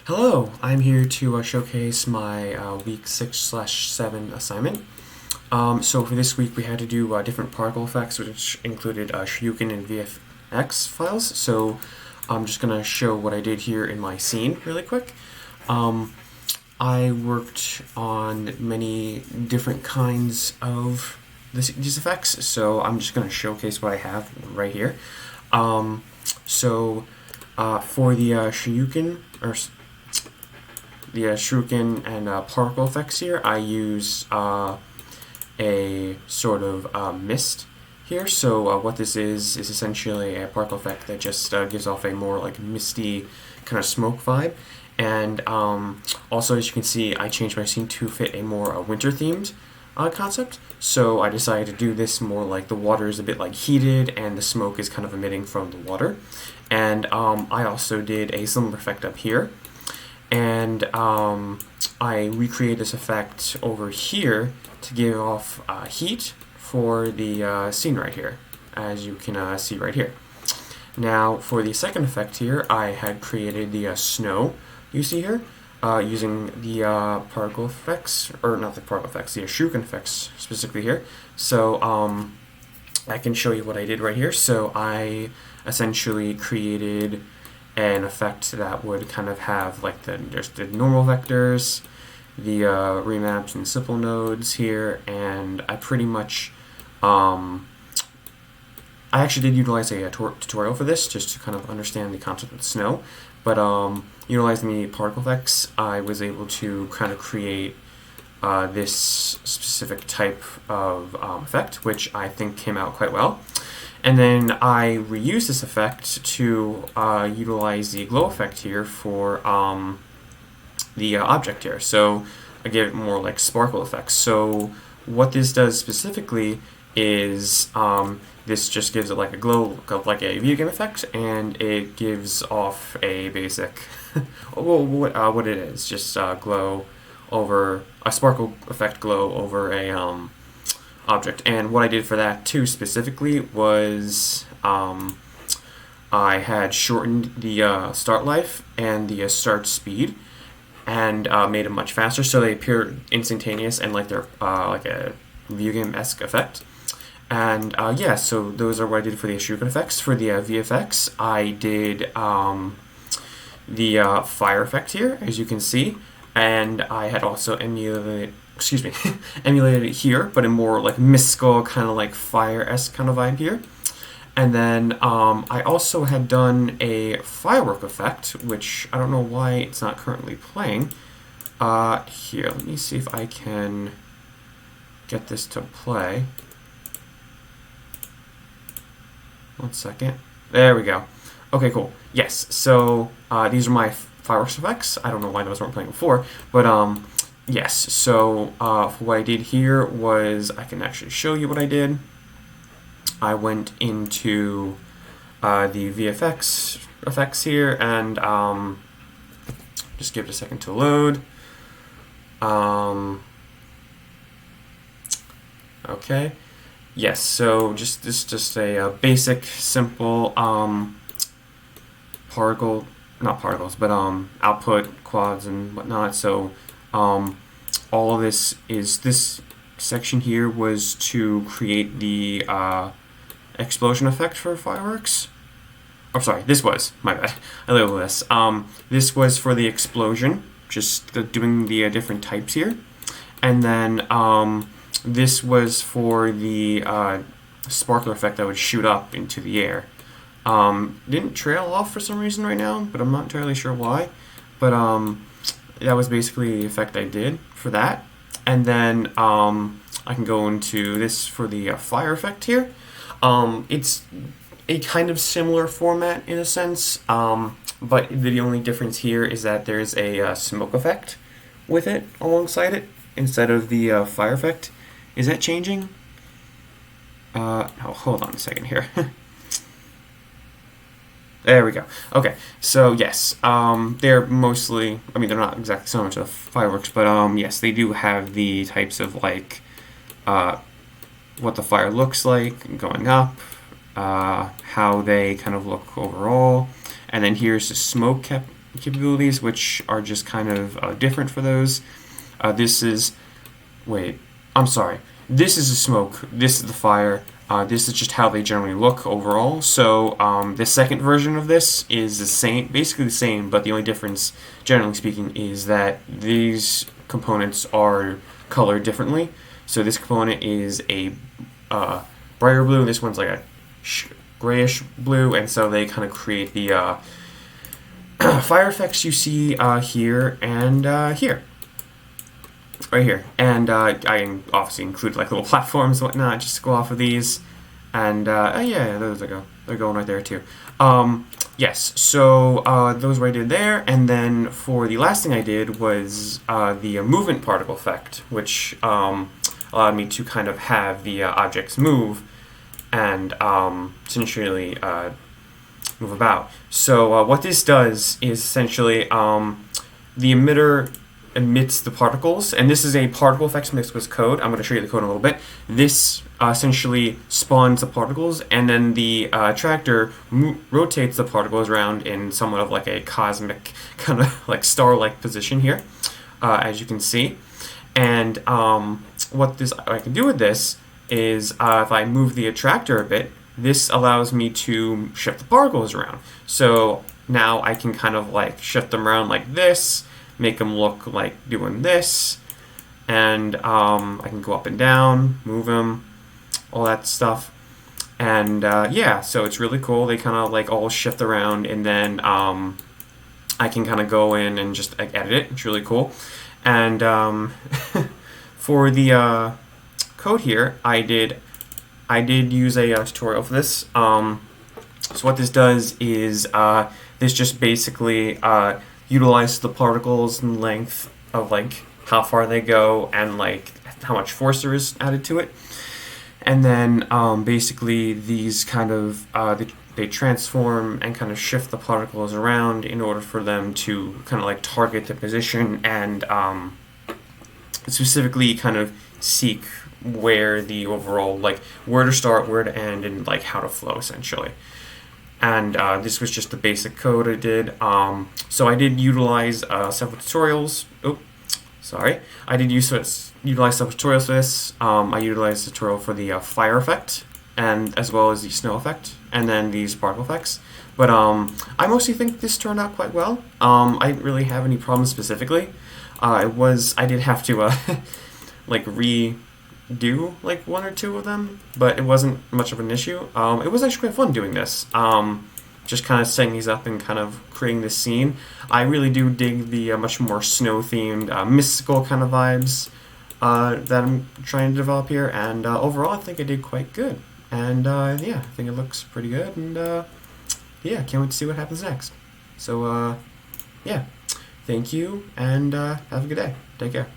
Hello, I'm here to showcase my week 6/7 assignment. So for this week we had to do different particle effects which included Shoryuken and VFX files. So I'm just going to show what I did here in my scene really quick. I worked on many different kinds of these effects, so I'm just going to showcase what I have right here. For the Shoryuken, or the Shuriken and particle effects here, I use a sort of mist here. So what this is essentially a particle effect that just gives off a more like misty kind of smoke vibe. And also, as you can see, I changed my scene to fit a more winter-themed concept. So I decided to do this more like the water is a bit like heated and the smoke is kind of emitting from the water. And I also did a similar effect up here. And I recreated this effect over here to give off heat for the scene right here, as you can see right here. Now, for the second effect here, I had created the snow you see here, using the particle effects, or not the particle effects, the Shoryuken effects specifically here. So I can show you what I did right here. So I essentially created an effect that would kind of have like there's the normal vectors, the remaps and simple nodes here, and I pretty much I actually did utilize a tutorial for this just to kind of understand the concept of snow, but utilizing the particle effects, I was able to kind of create this specific type of effect, which I think came out quite well. And then I reused this effect to utilize the glow effect here for the object here. So I gave it more like sparkle effects. So what this does specifically is this just gives it like a glow, like a video game effect, and it gives off a basic, well, what it is, just glow over, a sparkle effect glow over a object. And what I did for that too specifically was I had shortened the start life and the start speed and made them much faster, so they appear instantaneous and like they're like a video game-esque effect. And yeah, so those are what I did for the Shoryuken effects. For the VFX, I did the fire effect here, as you can see, and I had also emulated it here, but in more like mystical, kind of like fire-esque kind of vibe here. And then I also had done a firework effect, which I don't know why it's not currently playing. Here, let me see if I can get this to play. 1 second. There we go. Okay, cool. Yes, so these are my fireworks effects. I don't know why those weren't playing before, but yes, so what I did here was, I can actually show you what I did. I went into the VFX effects here, and just give it a second to load. Okay. Yes, so this is just a basic, simple particle, not particles, but output quads and whatnot. So all of this section here was to create the explosion effect for fireworks. Oh, sorry, this was, my bad, I labeled this. This was for the explosion, just doing the different types here. And then this was for the sparkler effect that would shoot up into the air. Didn't trail off for some reason right now, but I'm not entirely sure why. But that was basically the effect I did for that. And then I can go into this for the fire effect here. It's a kind of similar format in a sense, but the only difference here is that there's a smoke effect with it alongside it instead of the fire effect. Is that changing? Oh, hold on a second here. There we go. Okay, so yes, they're mostly, I mean, they're not exactly so much of fireworks, but yes, they do have the types of like what the fire looks like going up, how they kind of look overall, and then here's the smoke capabilities, which are just kind of different for those. This is, wait, I'm sorry. This is the smoke. This is the fire. This is just how they generally look overall. So the second version of this is the same, basically the same, but the only difference, generally speaking, is that these components are colored differently. So this component is a brighter blue, and this one's like a grayish blue, and so they kind of create the fire effects you see here and here. Right here, and I obviously include like little platforms and whatnot just to go off of these, and yeah, those go. They're going right there too. Yes, so those were I did there, and then for the last thing I did was the movement particle effect, which allowed me to kind of have the objects move and essentially move about. So what this does is essentially the emitter emits the particles, and this is a particle effects mixed with code. I'm going to show you the code in a little bit. This essentially spawns the particles, and then the attractor rotates the particles around in somewhat of like a cosmic kind of like star-like position here, as you can see. And what I can do with this is if I move the attractor a bit, this allows me to shift the particles around. So now I can kind of like shift them around like this, make them look like doing this, and I can go up and down, move them, all that stuff. And yeah, so it's really cool. They kind of like all shift around, and then I can kind of go in and just like edit it. It's really cool. And for the code here, I did use a tutorial for this. So what this does is this just basically utilizes the particles and length of like how far they go and like how much force there is added to it. And then basically these kind of they transform and kind of shift the particles around in order for them to kind of like target the position and specifically kind of seek where the overall, like where to start, where to end, and like how to flow essentially. And this was just the basic code I did. So I did utilize several tutorials. I did utilize several tutorials for this. I utilized a tutorial for the fire effect, and as well as the snow effect, and then these particle effects. But I mostly think this turned out quite well. I didn't really have any problems specifically. I did have to like redo like one or two of them, but it wasn't much of an issue. It was actually quite fun doing this. Just kind of setting these up and kind of creating this scene. I really do dig the much more snow-themed, mystical kind of vibes that I'm trying to develop here, and overall I think I did quite good. And yeah, I think it looks pretty good, and yeah, can't wait to see what happens next. So yeah, thank you, and have a good day. Take care.